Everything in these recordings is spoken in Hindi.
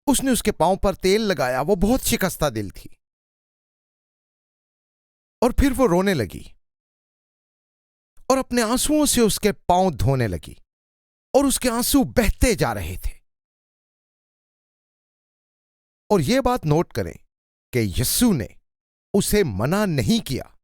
उसने उसके पांव पर तेल लगाया। वो बहुत शिकस्ता दिल थी और फिर वो रोने लगी और अपने आंसुओं से उसके पांव धोने लगी और उसके आंसू बहते जा रहे थे। और यह बात नोट करें कि यीशु ने उसे मना नहीं किया।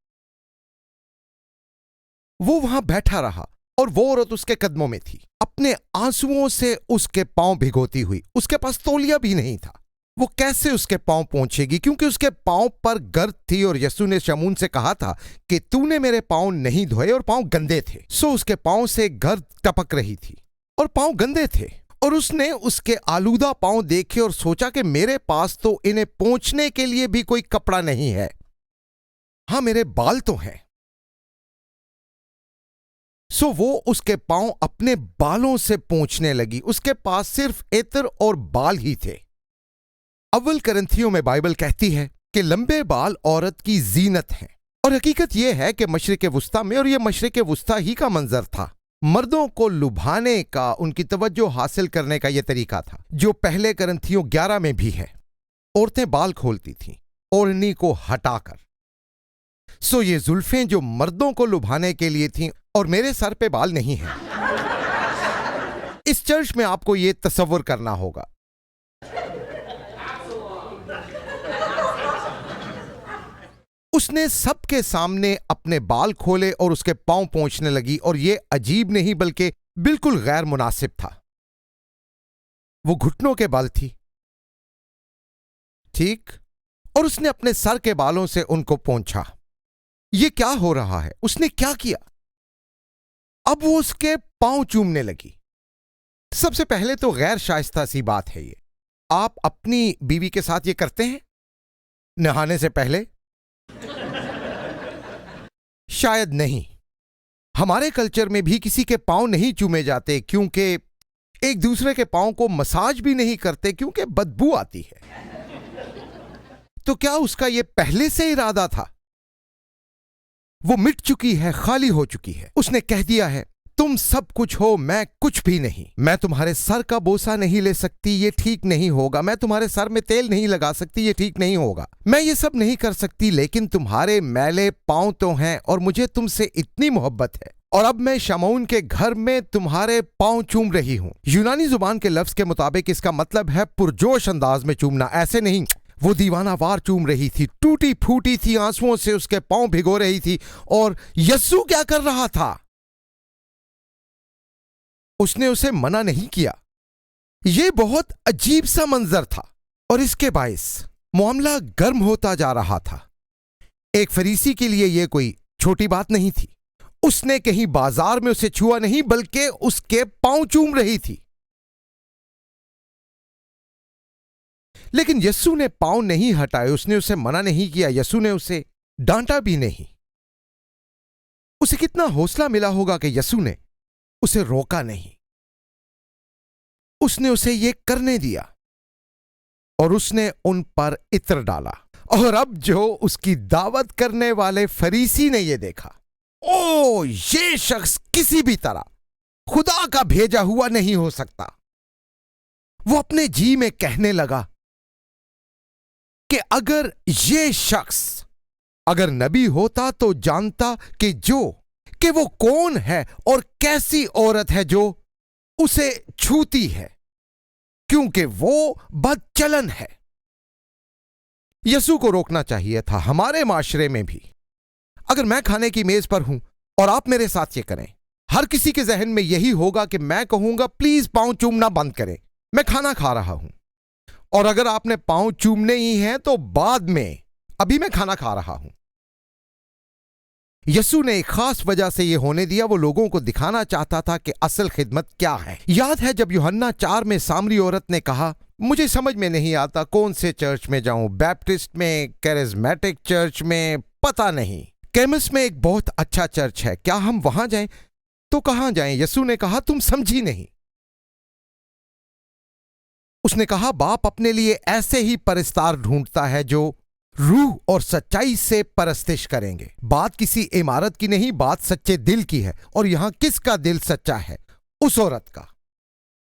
वो वहां बैठा रहा और वो औरत उसके कदमों में थी, अपने आंसुओं से उसके पांव भिगोती हुई। उसके पास तौलिया भी नहीं था। वो कैसे उसके पांव पहुंचेगी, क्योंकि उसके पांव पर गर्द थी और यीशु ने शमून से कहा था कि तूने मेरे पांव नहीं धोए और पांव गंदे थे। सो उसके पांव से गर्द टपक रही थी और पांव गंदे थे। और उसने उसके आलूदा पांव देखे और सोचा कि मेरे पास तो इन्हें पोंछने के लिए भी कोई कपड़ा नहीं है। हां, मेरे बाल तो हैं। सो वो उसके पांव अपने बालों से पोंछने लगी। उसके पास सिर्फ इत्र और बाल ही थे। अव्वल करंथियों में बाइबल कहती है कि लंबे बाल औरत की जीनत हैं। और हकीकत यह है कि मशरिक़ वुस्ता में, और यह मशरिक़ वुस्ता ही का मंजर था, मर्दों को लुभाने का, उनकी तवज्जो हासिल करने का यह तरीका था, जो पहले करंथियों 11 में भी है। औरतें बाल खोलती थीं ओढ़नी को हटाकर। सो ये जुल्फें जो मर्दों को लुभाने के लिए थीं, और मेरे सर पे बाल नहीं हैं। इस चर्च में आपको यह तसव्वुर करना होगा। उसने सबके सामने अपने बाल खोले और उसके पांव पोंछने लगी, और यह अजीब नहीं बल्कि बिल्कुल गैर मुनासिब था। वो घुटनों के बल थी, ठीक, और उसने अपने सर के बालों से उनको पोंछा। यह क्या हो रहा है? उसने क्या किया? अब वो उसके पांव चूमने लगी। सबसे पहले तो गैर शाइस्ता सी बात है ये। आप अपनी बीवी के साथ ये करते हैं नहाने से पहले? शायद नहीं। हमारे कल्चर में भी किसी के पांव नहीं चूमे जाते, क्योंकि एक दूसरे के पांव को मसाज भी नहीं करते, क्योंकि बदबू आती है। तो क्या उसका यह पहले से इरादा था? वो मिट चुकी है, खाली हो चुकी है। उसने कह दिया है, तुम सब कुछ हो, मैं कुछ भी नहीं। मैं तुम्हारे सर का बोसा नहीं ले सकती, ये ठीक नहीं होगा। मैं तुम्हारे सर में तेल नहीं लगा सकती, ये ठीक नहीं होगा। मैं ये सब नहीं कर सकती, लेकिन तुम्हारे मैले पांव तो हैं और मुझे तुमसे इतनी मोहब्बत है। और अब मैं शमऊन के घर में तुम्हारे पांव चूम रही हूं। यूनानी जुबान के लफ्ज के मुताबिक इसका मतलब है पुरजोश अंदाज में चूमना, ऐसे नहीं। वो दीवानावार चूम रही थी, टूटी फूटी थी, आंसुओं से उसके पांव भिगो रही थी। और यीशु क्या कर रहा था? उसने उसे मना नहीं किया। यह बहुत अजीब सा मंजर था और इसके बायस मामला गर्म होता जा रहा था। एक फरीसी के लिए यह कोई छोटी बात नहीं थी। उसने कहीं बाजार में उसे छुआ नहीं, बल्कि उसके पांव चूम रही थी। लेकिन यीशु ने पांव नहीं हटाए, उसने उसे मना नहीं किया, यीशु ने उसे डांटा भी नहीं। उसे कितना हौसला मिला होगा कि यीशु ने उसे रोका नहीं। उसने उसे यह करने दिया और उसने उन पर इत्र डाला। और अब जो उसकी दावत करने वाले फरीसी ने यह देखा, ओ, ये शख्स किसी भी तरह खुदा का भेजा हुआ नहीं हो सकता। वो अपने जी में कहने लगा कि अगर ये शख्स अगर नबी होता तो जानता कि वो कौन है और कैसी औरत है जो उसे छूती है, क्योंकि वो बदचलन है। यीशु को रोकना चाहिए था। हमारे माशरे में भी अगर मैं खाने की मेज पर हूं और आप मेरे साथ ये करें, हर किसी के जहन में यही होगा कि मैं कहूंगा प्लीज पांव चूमना बंद करें, मैं खाना खा रहा हूं। और अगर आपने पांव चूमने ही हैं तो बाद में, अभी मैं खाना खा रहा हूं। यीशु ने एक खास वजह से यह होने दिया। वो लोगों को दिखाना चाहता था कि असल खिदमत क्या है। याद है जब यूहन्ना 4 में सामरी औरत ने कहा, मुझे समझ में नहीं आता कौन से चर्च में जाऊं, बैप्टिस्ट में, कैरिज्मेटिक चर्च में, पता नहीं। केमिस में एक बहुत अच्छा चर्च है, क्या हम वहां जाएं? तो कहां जाएं? यीशु ने कहा, तुम समझी नहीं। उसने कहा, बाप अपने लिए ऐसे ही परस्तार ढूंढता है जो रूह और सच्चाई से परस्तिश करेंगे। बात किसी इमारत की नहीं, बात सच्चे दिल की है। और यहां किसका दिल सच्चा है? उस औरत का।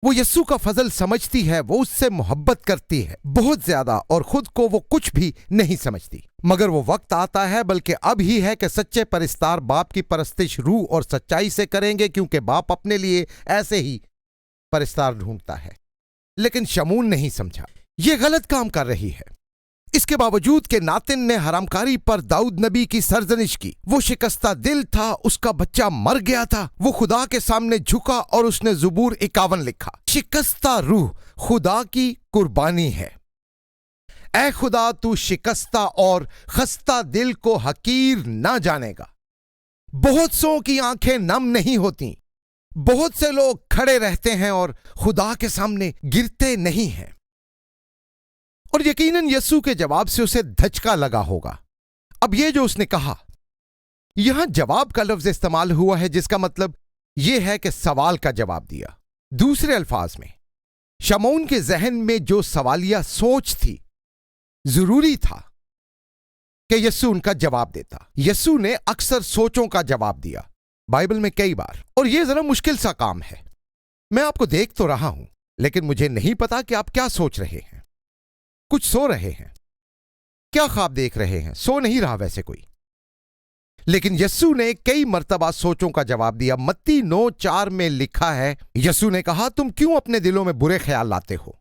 वो यस्सु का फजल समझती है, वो उससे मोहब्बत करती है बहुत ज्यादा, और खुद को वो कुछ भी नहीं समझती। मगर वो वक्त आता है, बल्कि अब ही है, कि सच्चे परस्तार बाप की परस्तिश रूह और सच्चाई से करेंगे, क्योंकि बाप अपने लिए ऐसे ही परस्तार ढूंढता है। लेकिन शमून नहीं समझा, ये गलत काम कर रही है। इसके बावजूद कि नातिन ने हरामकारी पर दाऊद नबी की सरजनिश की, वो शिकस्ता दिल था, उसका बच्चा मर गया था, वो खुदा के सामने झुका और उसने ज़बूर 51 लिखा, शिकस्ता रूह खुदा की कुर्बानी है। ऐ खुदा, तू शिकस्ता और खस्ता दिल को हकीर ना जानेगा। बहुत सौ की आंखें नम नहीं होती, बहुत से लोग खड़े रहते हैं और खुदा के सामने गिरते नहीं हैं। और यकीनन यस्सु के जवाब से उसे धचका लगा होगा। अब यह जो उसने कहा, यहां जवाब का लफ्ज इस्तेमाल हुआ है, जिसका मतलब यह है कि सवाल का जवाब दिया। दूसरे अल्फाज में, शमौन के जहन में जो सवालिया सोच थी, जरूरी था कि यस्सु उनका जवाब देता। यस्सु ने अक्सर सोचों का जवाब दिया, बाइबल में कई बार, और यह जरा मुश्किल सा काम है। मैं आपको देख तो रहा हूं, लेकिन मुझे नहीं पता कि आप क्या सोच रहे हैं। कुछ सो रहे हैं, क्या ख्वाब देख रहे हैं? सो नहीं रहा वैसे कोई। लेकिन यस्सु ने कई मर्तबा सोचों का जवाब दिया। मत्ती 9:4 में लिखा है, यस्सु ने कहा, तुम क्यों अपने दिलों में बुरे ख्याल लाते हो?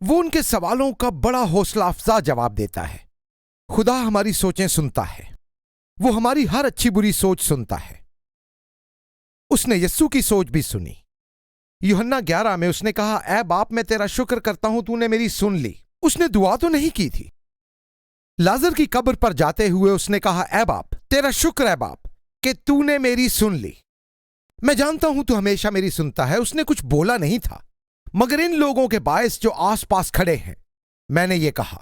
वो उनके सवालों का बड़ा हौसला अफजा जवाब देता है। खुदा हमारी सोचें सुनता है, वो हमारी हर अच्छी बुरी सोच सुनता है। उसने यस्सु की सोच भी सुनी। यूहन्ना 11 में उसने कहा, ऐ बाप, मैं तेरा शुक्र करता हूं, तूने मेरी सुन ली। उसने दुआ तो नहीं की थी। लाजर की कब्र पर जाते हुए उसने कहा, ऐ बाप, तेरा शुक्र है बाप कि तूने मेरी सुन ली। मैं जानता हूं तू हमेशा मेरी सुनता है। उसने कुछ बोला नहीं था, मगर इन लोगों के बायस जो आसपास खड़े हैं, मैंने ये कहा।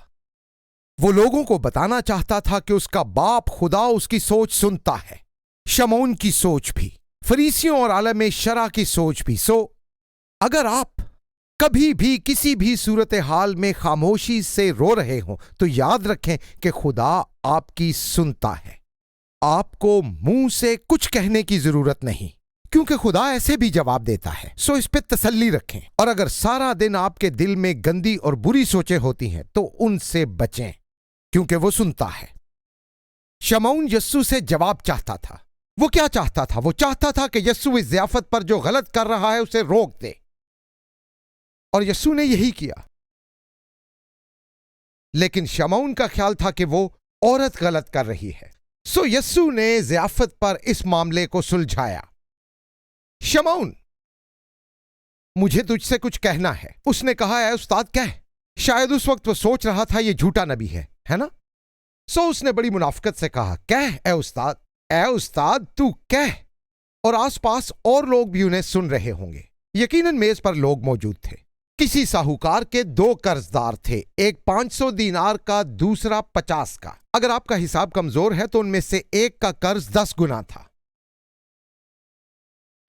वो लोगों को बताना चाहता था कि उसका बाप खुदा उसकी सोच सुनता है, शमौन की सोच भी, फरीसियों और आलम शरा की सोच भी। सो अगर आप कभी भी किसी भी सूरत हाल में खामोशी से रो रहे हो, तो याद रखें कि खुदा आपकी सुनता है। आपको मुंह से कुछ कहने की जरूरत नहीं, क्योंकि खुदा ऐसे भी जवाब देता है। सो इस पे तसल्ली रखें। और अगर सारा दिन आपके दिल में गंदी और बुरी सोचें होती हैं, तो उनसे बचें, क्योंकि वो सुनता है। शमौन यस्सु से जवाब चाहता था। वो क्या चाहता था? वो चाहता था कि यस्सु इस ज़ियाफत पर जो गलत कर रहा है उसे रोक दे, और यस्सु ने यही किया। लेकिन शमौन का ख्याल था कि वो औरत गलत कर रही है। सो यस्सु ने ज़ियाफत पर इस मामले को सुलझाया। शमौन, मुझे तुझसे कुछ कहना है। उसने कहा, ऐ उस्ताद कह। शायद उस वक्त वो सोच रहा था ये झूठा नबी है ना? सो उसने बड़ी मुनाफिकत से कहा, कह ए उस्ताद, ए उस्ताद तू कह। और आसपास और लोग भी उन्हें सुन रहे होंगे। यकीनन मेज पर लोग मौजूद थे। किसी साहूकार के 2 कर्जदार थे, एक 500 दीनार का, दूसरा 50 का। अगर आपका हिसाब कमजोर है तो उनमें से एक का कर्ज 10 गुना था।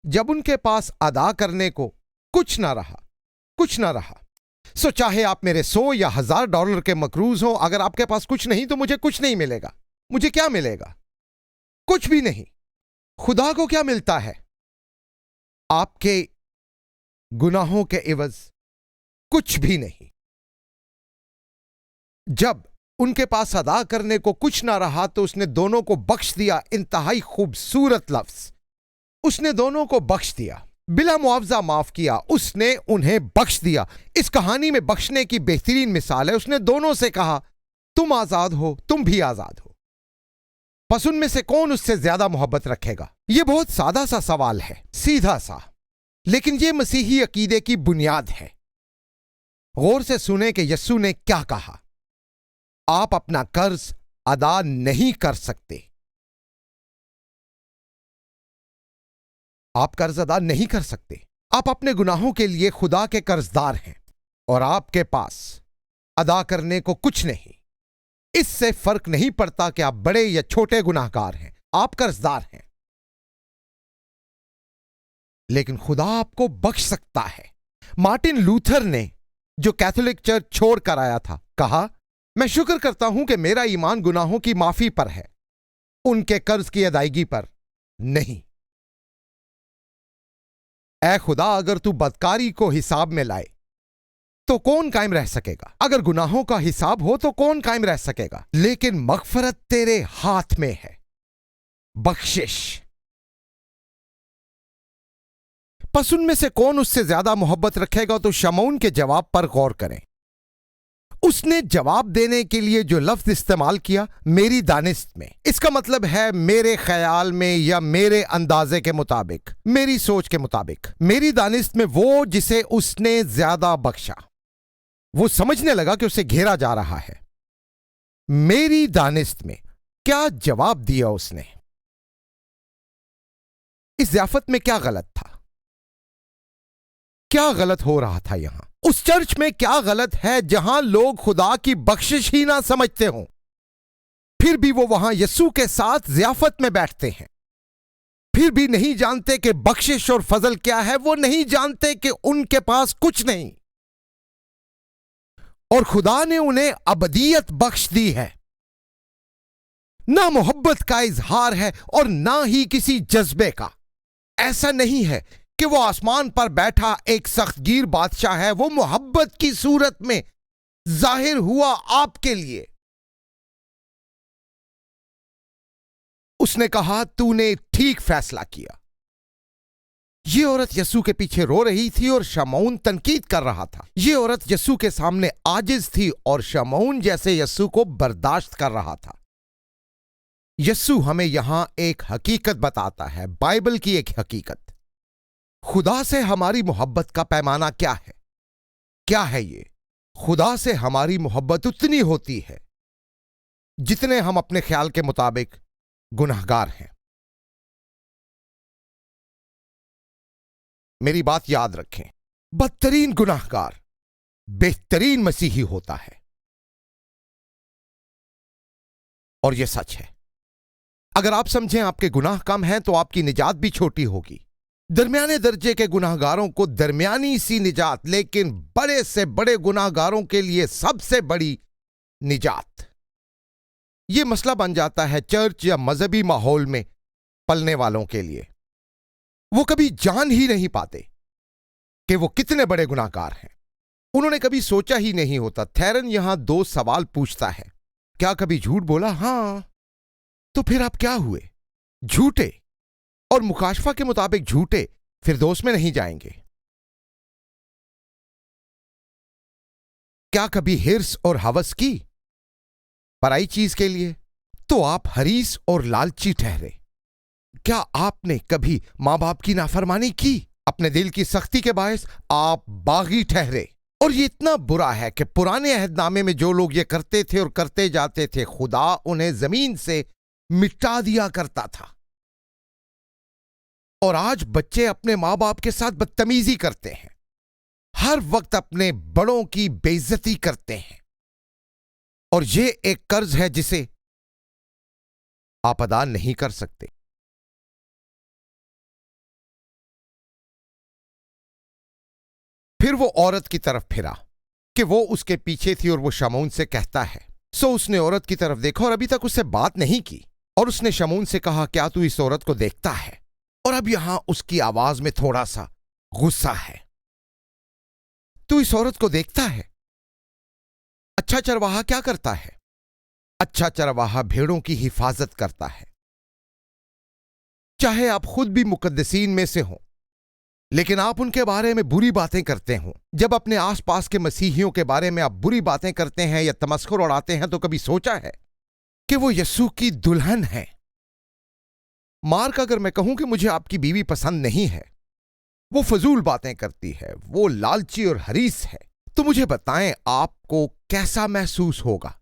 जब उनके पास अदा करने को कुछ ना रहा, सो चाहे आप मेरे 100 या 1000 डॉलर के मकरूज हो, अगर आपके पास कुछ नहीं तो मुझे कुछ नहीं मिलेगा। मुझे क्या मिलेगा? कुछ भी नहीं। खुदा को क्या मिलता है? आपके गुनाहों के इवज कुछ भी नहीं। जब उनके पास अदा करने को कुछ ना रहा तो उसने दोनों को बख्श दिया। इंतहाई खूबसूरत लफ्ज, उसने दोनों को बख्श दिया, बिला मुआवजा माफ किया। उसने उन्हें बख्श दिया। इस कहानी में बख्शने की बेहतरीन मिसाल है। उसने दोनों से कहा, तुम आजाद हो, तुम भी आजाद हो। बस उनमें से कौन उससे ज्यादा मोहब्बत रखेगा? यह बहुत सादा सा सवाल है, सीधा सा, लेकिन यह मसीही अकीदे की बुनियाद है। गौर से सुने कि यस्सु ने क्या कहा। आप अपना कर्ज अदा नहीं कर सकते। आप कर्ज अदा नहीं कर सकते। आप अपने गुनाहों के लिए खुदा के कर्जदार हैं, और आपके पास अदा करने को कुछ नहीं। इससे फर्क नहीं पड़ता कि आप बड़े या छोटे गुनाहगार हैं, आप कर्जदार हैं। लेकिन खुदा आपको बख्श सकता है। मार्टिन लूथर ने, जो कैथोलिक चर्च छोड़कर आया था, कहा, मैं शुक्र करता हूं कि मेरा ईमान गुनाहों की माफी पर है, उनके कर्ज की अदायगी पर नहीं। ऐ खुदा, अगर तू बदकारी को हिसाब में लाए तो कौन कायम रह सकेगा? अगर गुनाहों का हिसाब हो तो कौन कायम रह सकेगा? लेकिन मगफरत तेरे हाथ में है, बख्शिश। पस उनमें से कौन उससे ज्यादा मोहब्बत रखेगा? तो शमऊन के जवाब पर गौर करें। उसने जवाब देने के लिए जो लफ्ज इस्तेमाल किया, मेरी दानिस्त में, इसका मतलब है मेरे ख्याल में या मेरे अंदाजे के मुताबिक, मेरी सोच के मुताबिक। मेरी दानिस्त में वो जिसे उसने ज्यादा बख्शा। वो समझने लगा कि उसे घेरा जा रहा है। मेरी दानिस्त में क्या जवाब दिया उसने? इस ज़ियाफत में क्या गलत था? क्या गलत हो रहा था यहां? उस चर्च में क्या गलत है जहां लोग खुदा की बख्शिश ही ना समझते हों, फिर भी वो वहां यस्सु के साथ ज़ियाफत में बैठते हैं? फिर भी नहीं जानते कि बख्शिश और फजल क्या है। वो नहीं जानते कि उनके पास कुछ नहीं और खुदा ने उन्हें अबदियत बख्श दी है। ना मोहब्बत का इजहार है और ना ही किसी जज्बे का। ऐसा नहीं है कि वो आसमान पर बैठा एक सख्तगीर बादशाह है। वो मोहब्बत की सूरत में जाहिर हुआ आपके लिए। उसने कहा, तूने ठीक फैसला किया। ये औरत यस्सु के पीछे रो रही थी और शमऊन तनकीद कर रहा था। ये औरत यस्सु के सामने आजिज थी और शमऊन जैसे यस्सु को बर्दाश्त कर रहा था। यस्सु हमें यहां एक हकीकत बताता है, बाइबल की एक हकीकत। खुदा से हमारी मोहब्बत का पैमाना क्या है? क्या है ये? खुदा से हमारी मोहब्बत उतनी होती है जितने हम अपने ख्याल के मुताबिक गुनाहगार हैं। मेरी बात याद रखें, बदतरीन गुनाहगार बेहतरीन मसीही होता है और यह सच है। अगर आप समझें आपके गुनाह कम हैं तो आपकी निजात भी छोटी होगी। दरमियाने दर्जे के गुनाहगारों को दरमियानी सी निजात, लेकिन बड़े से बड़े गुनाहगारों के लिए सबसे बड़ी निजात। यह मसला बन जाता है चर्च या मजहबी माहौल में पलने वालों के लिए। वो कभी जान ही नहीं पाते कि वो कितने बड़े गुनाहगार हैं। उन्होंने कभी सोचा ही नहीं होता। थैरन यहां दो सवाल पूछता है, क्या कभी झूठ बोला? हां। तो फिर आप क्या हुए? झूठे, और मुकाशफा के मुताबिक झूठे फिरदौस में नहीं जाएंगे। क्या कभी हिर्स और हवस की पराई चीज के लिए? तो आप हरीस और लालची ठहरे। क्या आपने कभी मां बाप की नाफरमानी की? अपने दिल की सख्ती के बायस आप बागी ठहरे। और ये इतना बुरा है कि पुराने अहदनामे में जो लोग ये करते थे और करते जाते थे, खुदा उन्हें जमीन से मिटा दिया करता था। और आज बच्चे अपने मां बाप के साथ बदतमीजी करते हैं, हर वक्त अपने बड़ों की बेइज्जती करते हैं। और ये एक कर्ज है जिसे आप अदा नहीं कर सकते। फिर वो औरत की तरफ फिरा कि वो उसके पीछे थी और वो शमऊन से कहता है। सो उसने औरत की तरफ देखा और अभी तक उससे बात नहीं की। और उसने शमऊन से कहा, क्या तू इस औरत को देखता है? और अब यहां उसकी आवाज में थोड़ा सा गुस्सा है। तू इस औरत को देखता है? अच्छा चरवाहा क्या करता है? अच्छा चरवाहा भेड़ों की हिफाजत करता है। चाहे आप खुद भी मुकद्दसीन में से हों, लेकिन आप उनके बारे में बुरी बातें करते हों। जब अपने आसपास के मसीहियों के बारे में आप बुरी बातें करते हैं या तमस्खुर उड़ाते हैं, तो कभी सोचा है कि वो यस्सु की दुल्हन है? मार्क, अगर मैं कहूं कि मुझे आपकी बीवी पसंद नहीं है, वो फजूल बातें करती है, वो लालची और हरीस है, तो मुझे बताएं आपको कैसा महसूस होगा?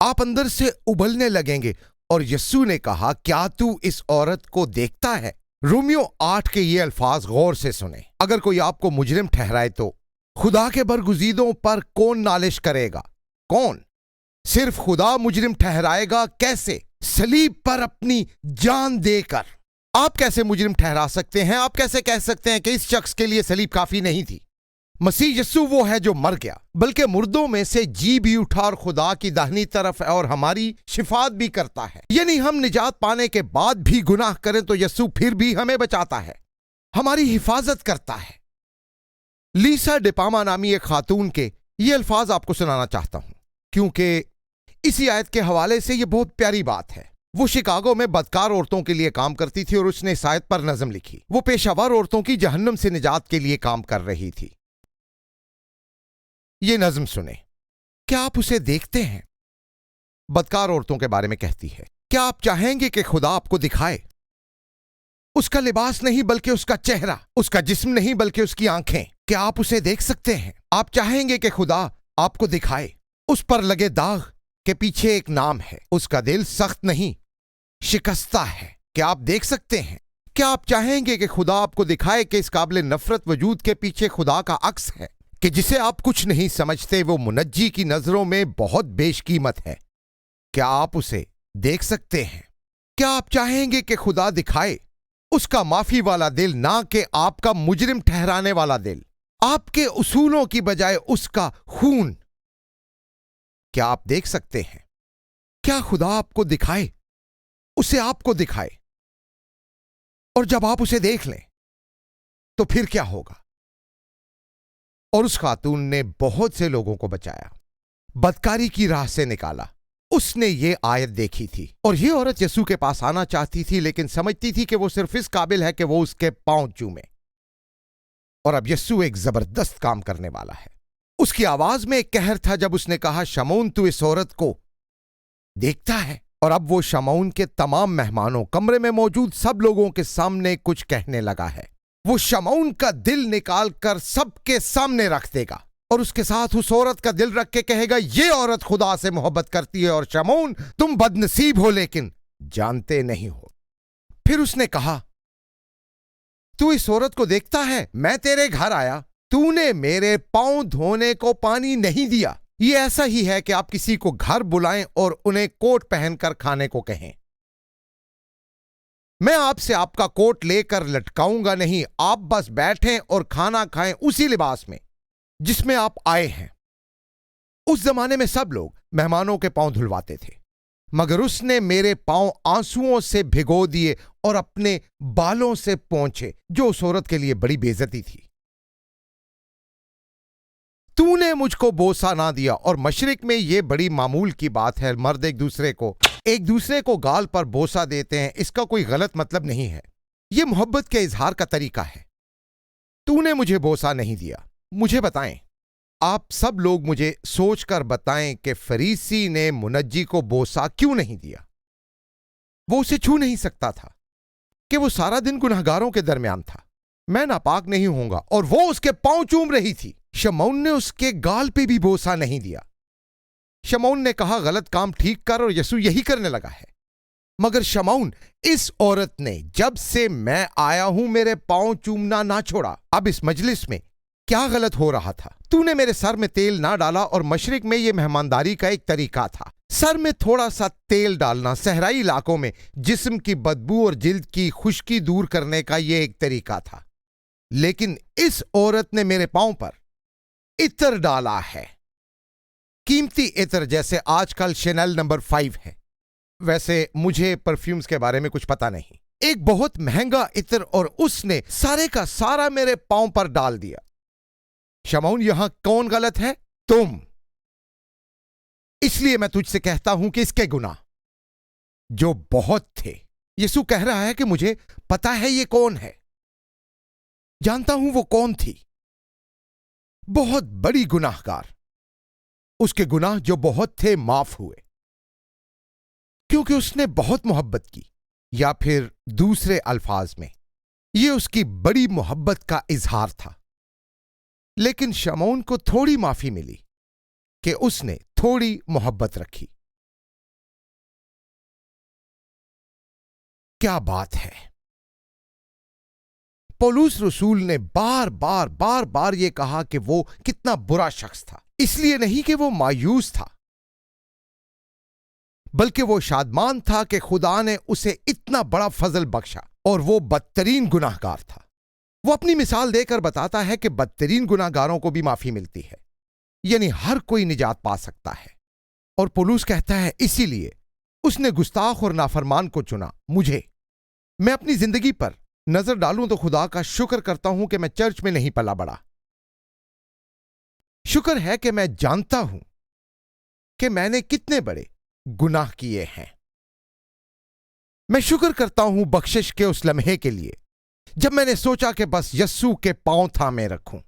आप अंदर से उबलने लगेंगे। और यस्सु ने कहा, क्या तू इस औरत को देखता है? रोमियो 8 के ये अल्फाज गौर से सुने। अगर कोई आपको मुजरिम ठहराए तो खुदा के बरगुज़ीदों पर कौन नालिश करेगा? कौन? सिर्फ खुदा मुजरिम ठहराएगा। कैसे? सलीब पर अपनी जान देकर। आप कैसे मुजरिम ठहरा सकते हैं? आप कैसे कह सकते हैं कि इस शख्स के लिए सलीब काफी नहीं थी? मसीह यस्सु वो है जो मर गया, बल्कि मुर्दों में से जी भी उठा और खुदा की दाहिनी तरफ है और हमारी शिफात भी करता है। यानी हम निजात पाने के बाद भी गुनाह करें तो यस्सु फिर भी हमें बचाता है। हमारी हिफाजत करता है। लीसा डिपामा नामी एक खातून के ये अल्फाज आपको सुनाना चाहता हूं, क्योंकि इसी आयत के हवाले से ये बहुत प्यारी बात है। वो शिकागो में बदकार औरतों के लिए काम करती थी और उसने इस आयत पर नज़म लिखी। वो पेशावर औरतों की जहन्नम से निजात के लिए काम कर रही थी। ये नज़म सुने। क्या आप उसे देखते हैं? बदकार औरतों के बारे में कहती है। क्या आप चाहेंगे कि खुदा आपको दिखाए? उसका लिबास नहीं बल्कि उसका चेहरा, उसका जिस्म नहीं बल्कि उसकी आंखें। क्या आप उसे देख सकते हैं? आप चाहेंगे कि खुदा आपको दिखाए। उस पर लगे दाग के पीछे एक नाम है। उसका दिल सख्त नहीं, शिकस्ता है। क्या आप देख सकते हैं? क्या आप चाहेंगे कि खुदा आपको दिखाए कि इस काबिल नफरत वजूद के पीछे खुदा का अक्स है, कि जिसे आप कुछ नहीं समझते वो मुनज्जी की नजरों में बहुत बेशकीमत है? क्या आप उसे देख सकते हैं? क्या आप चाहेंगे कि खुदा दिखाए उसका माफी वाला दिल, ना कि आपका मुजरिम ठहराने वाला दिल, आपके उसूलों की बजाय उसका खून? क्या आप देख सकते हैं? क्या खुदा आपको दिखाए, उसे आपको दिखाए, और जब आप उसे देख लें तो फिर क्या होगा? और उस खातून ने बहुत से लोगों को बचाया, बदकारी की राह से निकाला। उसने ये आयत देखी थी और ये औरत यीशु के पास आना चाहती थी, लेकिन समझती थी कि वो सिर्फ इस काबिल है कि वो उसके पांव चूमे। और अब यीशु एक जबरदस्त काम करने वाला है। उसकी आवाज में एक कहर था जब उसने कहा, शमौन तू इस औरत को देखता है? और अब वो शमौन के तमाम मेहमानों, कमरे में मौजूद सब लोगों के सामने कुछ कहने लगा है। वो शमौन का दिल निकाल कर सबके सामने रख देगा और उसके साथ उस औरत का दिल रख के कहेगा, ये औरत खुदा से मोहब्बत करती है और शमौन तुम बदनसीब हो लेकिन जानते नहीं हो। फिर उसने कहा, तू इस औरत को देखता है? मैं तेरे घर आया, तूने मेरे पांव धोने को पानी नहीं दिया। ये ऐसा ही है कि आप किसी को घर बुलाएं और उन्हें कोट पहनकर खाने को कहें। मैं आपसे आपका कोट लेकर लटकाऊंगा नहीं, आप बस बैठें और खाना खाएं उसी लिबास में जिसमें आप आए हैं। उस जमाने में सब लोग मेहमानों के पांव धुलवाते थे, मगर उसने मेरे पांव आंसुओं से भिगो दिए और अपने बालों से पोंछे, जो उस औरत के लिए बड़ी बेइज्जती थी। तूने मुझको बोसा ना दिया। और मशरिक में यह बड़ी मामूल की बात है, मर्द एक दूसरे को गाल पर बोसा देते हैं। इसका कोई गलत मतलब नहीं है, यह मोहब्बत के इजहार का तरीका है। तूने मुझे बोसा नहीं दिया। मुझे बताएं, आप सब लोग मुझे सोचकर बताएं कि फरीसी ने मुनज्जी को बोसा क्यों नहीं दिया? वो उसे छू नहीं सकता था कि वो सारा दिन गुनहगारों के दरमियान था। मैं नापाक नहीं होऊंगा। और वो उसके पांव चूम रही थी। शमौन ने उसके गाल पे भी बोसा नहीं दिया। शमौन ने कहा, गलत काम ठीक कर, और यीशु यही करने लगा है। मगर शमौन, इस औरत ने जब से मैं आया हूं मेरे पांव चूमना ना छोड़ा। अब इस मजलिस में क्या गलत हो रहा था? तूने मेरे सर में तेल ना डाला, और मशरिक में यह मेहमानदारी का एक तरीका था। सर में थोड़ा सा तेल डालना सहराई इलाकों में जिस्म की बदबू और जिल्द की खुश्की दूर करने का यह एक तरीका था। लेकिन इस औरत ने मेरे पांव पर इत्र डाला है, कीमती इत्र, जैसे आजकल शैनल नंबर 5 है। वैसे मुझे परफ्यूम्स के बारे में कुछ पता नहीं। एक बहुत महंगा इत्र, और उसने सारे का सारा मेरे पांव पर डाल दिया। शमौन, यहां कौन गलत है? तुम। इसलिए मैं तुझसे कहता हूं कि इसके गुनाह जो बहुत थे। यीशु कह रहा है कि मुझे पता है ये कौन है, जानता हूं वो कौन थी। बहुत बड़ी गुनाहगार। उसके गुनाह जो बहुत थे माफ हुए, क्योंकि उसने बहुत मोहब्बत की। या फिर दूसरे अल्फाज में, यह उसकी बड़ी मोहब्बत का इजहार था। लेकिन शमौन को थोड़ी माफी मिली कि उसने थोड़ी मोहब्बत रखी। क्या बात है! पौलुस रसूल ने बार बार यह कहा कि वो कितना बुरा शख्स था। इसलिए नहीं कि वो मायूस था, बल्कि वो शादमान था कि खुदा ने उसे इतना बड़ा फजल बख्शा, और वो बदतरीन गुनाहगार था। वो अपनी मिसाल देकर बताता है कि बदतरीन गुनाहगारों को भी माफी मिलती है, यानी हर कोई निजात पा सकता है। और पौलुस कहता है, इसीलिए उसने गुस्ताख और नाफरमान को चुना, मुझे। मैं अपनी जिंदगी पर नजर डालूं तो खुदा का शुक्र करता हूं कि मैं चर्च में नहीं पला बड़ा। शुक्र है कि मैं जानता हूं कि मैंने कितने बड़े गुनाह किए हैं। मैं शुक्र करता हूं बख्शिश के उस लम्हे के लिए जब मैंने सोचा कि बस यस्सू के पांव थामे रखूं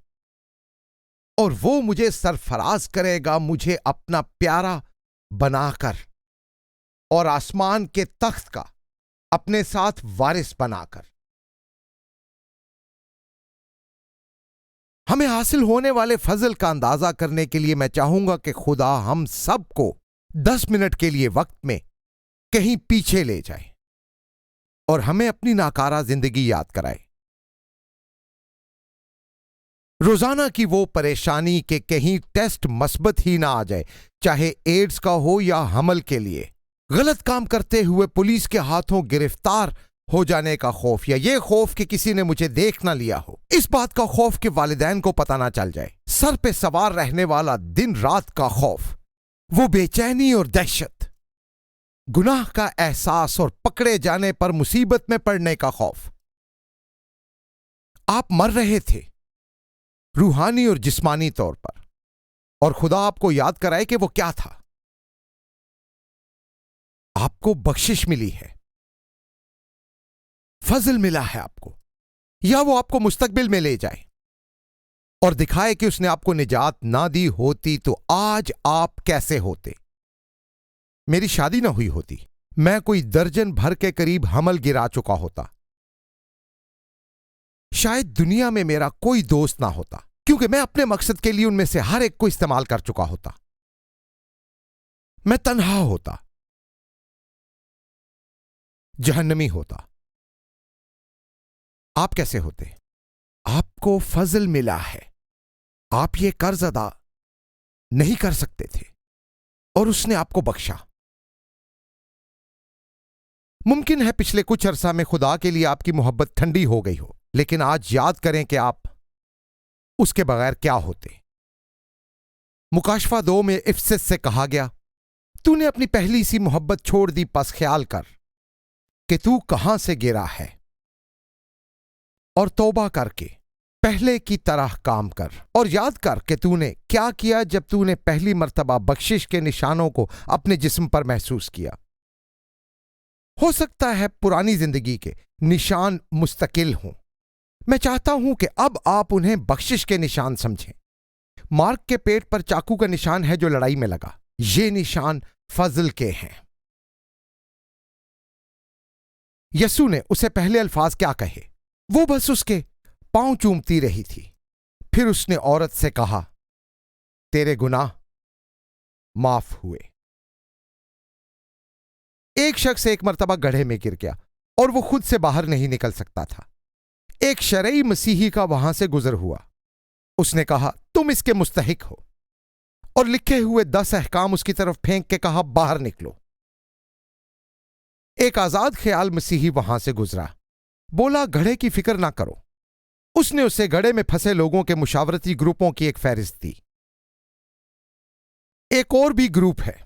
और वो मुझे सरफराज करेगा, मुझे अपना प्यारा बनाकर और आसमान के तख्त का अपने साथ वारिस बनाकर। हमें हासिल होने वाले फजल का अंदाजा करने के लिए मैं चाहूंगा कि खुदा हम सबको 10 मिनट के लिए वक्त में कहीं पीछे ले जाए और हमें अपनी नाकारा जिंदगी याद कराए। रोजाना की वो परेशानी कि कहीं टेस्ट मस्बत ही ना आ जाए, चाहे एड्स का हो या हमल के लिए। गलत काम करते हुए पुलिस के हाथों गिरफ्तार हो जाने का खौफ, या ये खौफ कि किसी ने मुझे देख ना लिया हो। इस बात का खौफ कि वालिदैन को पता ना चल जाए। सर पे सवार रहने वाला दिन रात का खौफ, वो बेचैनी और दहशत, गुनाह का एहसास और पकड़े जाने पर मुसीबत में पड़ने का खौफ। आप मर रहे थे रूहानी और जिस्मानी तौर पर, और खुदा आपको याद कराए कि वो क्या था। आपको बख्शिश मिली है, फजल मिला है आपको, या वो आपको मुस्तकबिल में ले जाए और दिखाए कि उसने आपको निजात ना दी होती तो आज आप कैसे होते। मेरी शादी ना हुई होती, मैं कोई दर्जन भर के करीब हमल गिरा चुका होता। शायद दुनिया में मेरा कोई दोस्त ना होता, क्योंकि मैं अपने मकसद के लिए उनमें से हर एक को इस्तेमाल कर चुका होता। मैं तन्हा होता, जहन्नमी होता। आप कैसे होते? आपको फजल मिला है, आप ये कर्ज अदा नहीं कर सकते थे और उसने आपको बख्शा। मुमकिन है पिछले कुछ अरसा में खुदा के लिए आपकी मोहब्बत ठंडी हो गई हो, लेकिन आज याद करें कि आप उसके बगैर क्या होते। मुकाशफा 2 में इफसिस से कहा गया, तूने अपनी पहली सी मोहब्बत छोड़ दी, पस ख्याल कर कि तू कहां से गिरा है और तौबा करके पहले की तरह काम कर, और याद कर कि तूने क्या किया जब तूने पहली मर्तबा बख्शिश के निशानों को अपने जिस्म पर महसूस किया। हो सकता है पुरानी जिंदगी के निशान मुस्तकिल हों। मैं चाहता हूं कि अब आप उन्हें बख्शिश के निशान समझें। मार्क के पेट पर चाकू का निशान है जो लड़ाई में लगा। ये निशान फजल के हैं। यस्सू ने उसे पहले अल्फाज क्या कहे? वो बस उसके पांव चूमती रही थी। फिर उसने औरत से कहा, तेरे गुनाह माफ हुए। एक शख्स एक मर्तबा गड्ढे में गिर गया और वो खुद से बाहर नहीं निकल सकता था। एक शरई मसीही का वहां से गुजर हुआ। उसने कहा, तुम इसके मुस्तहिक हो, और लिखे हुए 10 अहकाम उसकी तरफ फेंक के कहा, बाहर निकलो। एक आजाद ख्याल मसीही वहां से गुजरा। बोला, घड़े की फिक्र ना करो। उसने उसे घड़े में फंसे लोगों के मुशावरती ग्रुपों की एक फहरिस्त दी। एक और भी ग्रुप है।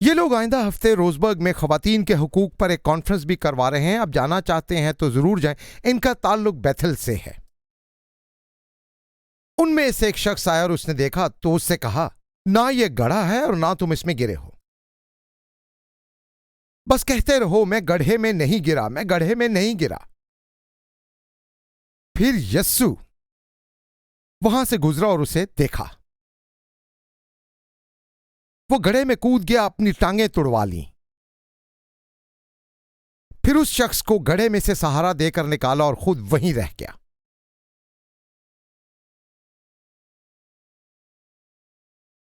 ये लोग आइंदा हफ्ते रोजबर्ग में खवातीन के हुकूक पर एक कॉन्फ्रेंस भी करवा रहे हैं। आप जाना चाहते हैं तो जरूर जाएं। इनका ताल्लुक बैथल से है। उनमें से एक शख्स आया और उसने देखा तो उससे कहा, ना ये गड़ा है और ना तुम इसमें गिरे हो। बस कहते रहो, मैं गड्ढे में नहीं गिरा, मैं गड्ढे में नहीं गिरा। फिर यस्सू वहां से गुजरा और उसे देखा। वो गड्ढे में कूद गया, अपनी टांगें तुड़वा ली। फिर उस शख्स को गड्ढे में से सहारा देकर निकाला और खुद वहीं रह गया।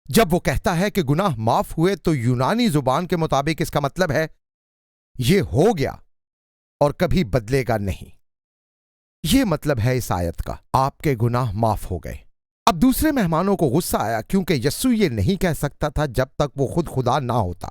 जब वो कहता है कि गुनाह माफ हुए तो यूनानी जुबान के मुताबिक इसका मतलब है ये हो गया और कभी बदलेगा नहीं। ये मतलब है इस आयत का, आपके गुनाह माफ हो गए। अब दूसरे मेहमानों को गुस्सा आया क्योंकि यस्सू ये नहीं कह सकता था जब तक वो खुद खुदा ना होता।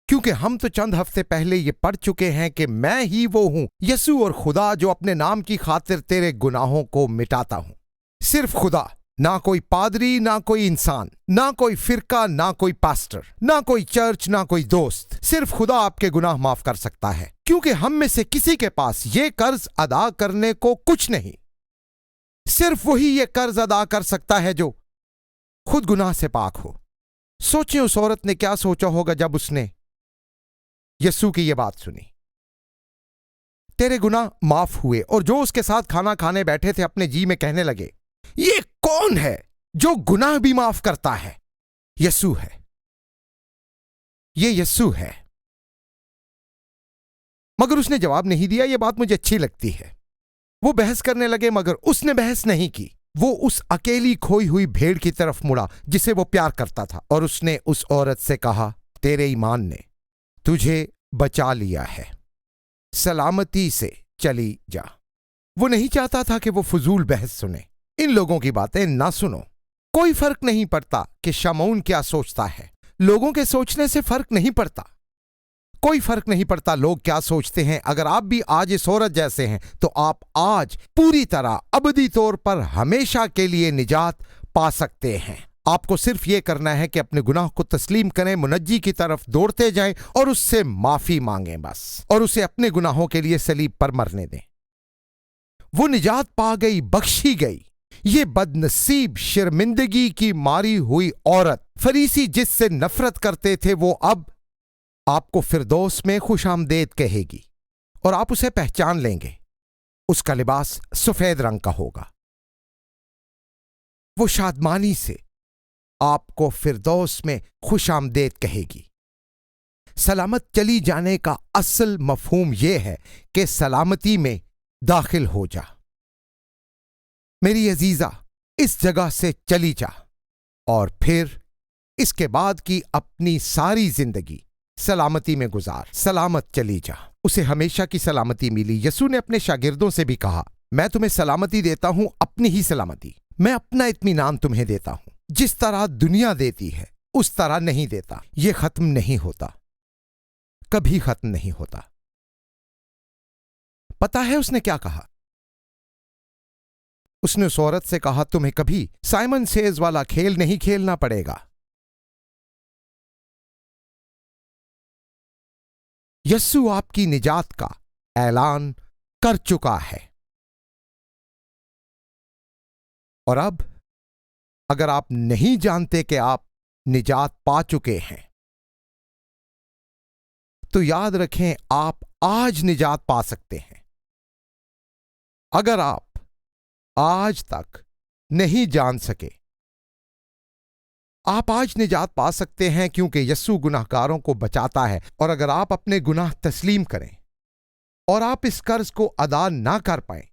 क्योंकि हम तो चंद हफ्ते पहले ये पढ़ चुके हैं कि मैं ही वो हूं, यस्सू और खुदा, जो अपने नाम की खातिर तेरे गुनाहों को मिटाता हूं। सिर्फ खुदा ना कोई पादरी, ना कोई इंसान, ना कोई फिरका, ना कोई पास्टर, ना कोई चर्च, ना कोई दोस्त। सिर्फ खुदा आपके गुनाह माफ कर सकता है, क्योंकि हम में से किसी के पास ये कर्ज अदा करने को कुछ नहीं। सिर्फ वही ये कर्ज अदा कर सकता है जो खुद गुनाह से पाक हो। सोचिए उस औरत ने क्या सोचा होगा जब उसने यीशु की यह बात सुनी। तेरे गुनाह माफ हुए। और जो उसके साथ खाना खाने बैठे थे अपने जी में कहने लगे, ये कौन है जो गुनाह भी माफ करता है? यीशु है, ये यीशु है। मगर उसने जवाब नहीं दिया। यह बात मुझे अच्छी लगती है। वो बहस करने लगे, मगर उसने बहस नहीं की। वो उस अकेली खोई हुई भेड़ की तरफ मुड़ा जिसे वो प्यार करता था, और उसने उस औरत से कहा, तेरे ईमान ने तुझे बचा लिया है, सलामती से चली जा। वो नहीं चाहता था कि वो फजूल बहस सुने। इन लोगों की बातें ना सुनो। कोई फर्क नहीं पड़ता कि शमऊन क्या सोचता है। लोगों के सोचने से फर्क नहीं पड़ता। कोई फर्क नहीं पड़ता लोग क्या सोचते हैं। अगर आप भी आज इस औरत जैसे हैं तो आप आज पूरी तरह अबदी तौर पर हमेशा के लिए निजात पा सकते हैं। आपको सिर्फ यह करना है कि अपने गुनाह को तस्लीम करें, मुनज्जी की तरफ दौड़ते जाएं और उससे माफी मांगें बस, और उसे अपने गुनाहों के लिए सलीब पर मरने दें। वो निजात पा गई, बख्शी गई। ये बदनसीब शर्मिंदगी की मारी हुई औरत, फरीसी जिससे नफरत करते थे, वो अब आपको फिरदौस में खुशामदेद कहेगी और आप उसे पहचान लेंगे। उसका लिबास सफेद रंग का होगा। वो शादमानी से आपको फिरदौस में खुशामदेद कहेगी। सलामत चली जाने का असल मफहूम यह है कि सलामती में दाखिल हो जा। मेरी अजीजा, इस जगह से चली जा और फिर इसके बाद की अपनी सारी जिंदगी सलामती में गुजार। सलामत चली जा। उसे हमेशा की सलामती मिली। यीशु ने अपने शागिर्दों से भी कहा, मैं तुम्हें सलामती देता हूं, अपनी ही सलामती। मैं अपना इत्मीनान तुम्हें देता हूं। जिस तरह दुनिया देती है उस तरह नहीं देता। यह खत्म नहीं होता, कभी खत्म नहीं होता। पता है उसने क्या कहा? उसने उस औरत से कहा, तुम्हें कभी साइमन सेज वाला खेल नहीं खेलना पड़ेगा। यीशु आपकी निजात का ऐलान कर चुका है। और अब अगर आप नहीं जानते कि आप निजात पा चुके हैं, तो याद रखें आप आज निजात पा सकते हैं। अगर आप आज तक नहीं जान सके, आप आज निजात पा सकते हैं, क्योंकि यीशु गुनाहगारों को बचाता है। और अगर आप अपने गुनाह तस्लीम करें और आप इस कर्ज को अदा ना कर पाए,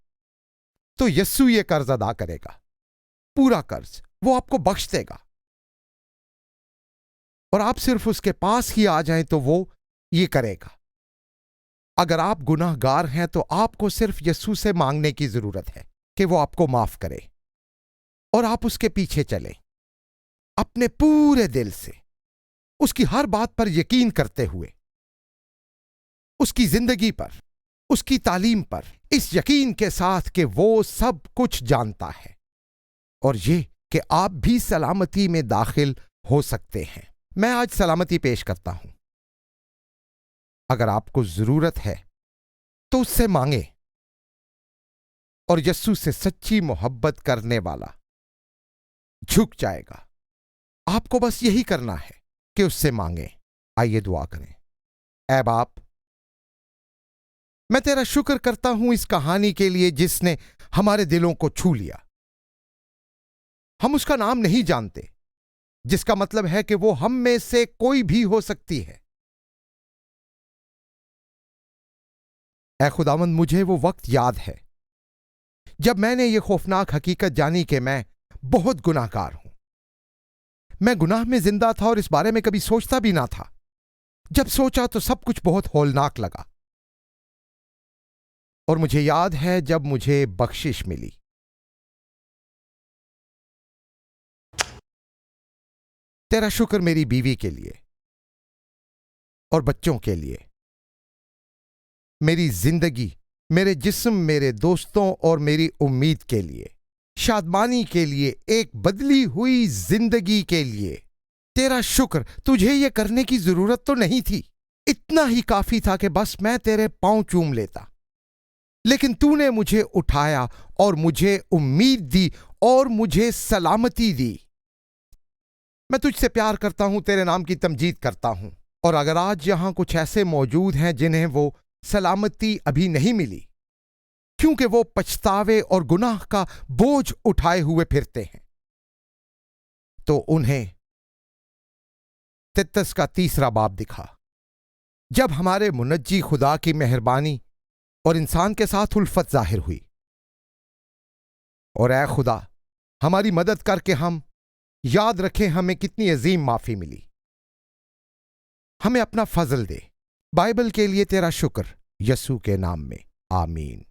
तो यीशु ये कर्ज अदा करेगा, पूरा कर्ज। वो आपको बख्श देगा और आप सिर्फ उसके पास ही आ जाएं तो वो ये करेगा। अगर आप गुनाहगार हैं तो आपको सिर्फ यीशु से मांगने की जरूरत है कि वो आपको माफ करे, और आप उसके पीछे चलें अपने पूरे दिल से, उसकी हर बात पर यकीन करते हुए, उसकी जिंदगी पर, उसकी तालीम पर, इस यकीन के साथ कि वो सब कुछ जानता है और ये कि आप भी सलामती में दाखिल हो सकते हैं। मैं आज सलामती पेश करता हूं। अगर आपको जरूरत है तो उससे मांगे, और यीशु से सच्ची मोहब्बत करने वाला झुक जाएगा। आपको बस यही करना है कि उससे मांगे। आइए दुआ करें। ऐ बाप, मैं तेरा शुक्र करता हूं इस कहानी के लिए जिसने हमारे दिलों को छू लिया। हम उसका नाम नहीं जानते, जिसका मतलब है कि वो हम में से कोई भी हो सकती है। ऐ खुदावंद, मुझे वो वक्त याद है जब मैंने ये खौफनाक हकीकत जानी कि मैं बहुत गुनाहगार हूं। मैं गुनाह में जिंदा था और इस बारे में कभी सोचता भी ना था। जब सोचा तो सब कुछ बहुत हौलनाक लगा। और मुझे याद है जब मुझे बख्शिश मिली। तेरा शुक्र मेरी बीवी के लिए और बच्चों के लिए, मेरी जिंदगी, मेरे जिस्म, मेरे दोस्तों और मेरी उम्मीद के लिए। शादमानी के लिए, एक बदली हुई जिंदगी के लिए। तेरा शुक्र, तुझे ये करने की जरूरत तो नहीं थी। इतना ही काफी था कि बस मैं तेरे पांव चूम लेता, लेकिन तूने मुझे उठाया और मुझे उम्मीद दी और मुझे सलामती दी। मैं तुझसे प्यार करता हूं, तेरे नाम की तमजीद करता हूं। और अगर आज यहां कुछ ऐसे मौजूद हैं जिन्हें वो सलामती अभी नहीं मिली, क्योंकि वो पछतावे और गुनाह का बोझ उठाए हुए फिरते हैं, तो उन्हें तितस का 3रा बाब दिखा, जब हमारे मुनज्जी खुदा की मेहरबानी और इंसान के साथ उल्फत जाहिर हुई। और ऐ खुदा, हमारी मदद करके हम याद रखें हमें कितनी अजीम माफी मिली। हमें अपना फजल दे। बाइबल के लिए तेरा शुक्र, यसू के नाम में, आमीन।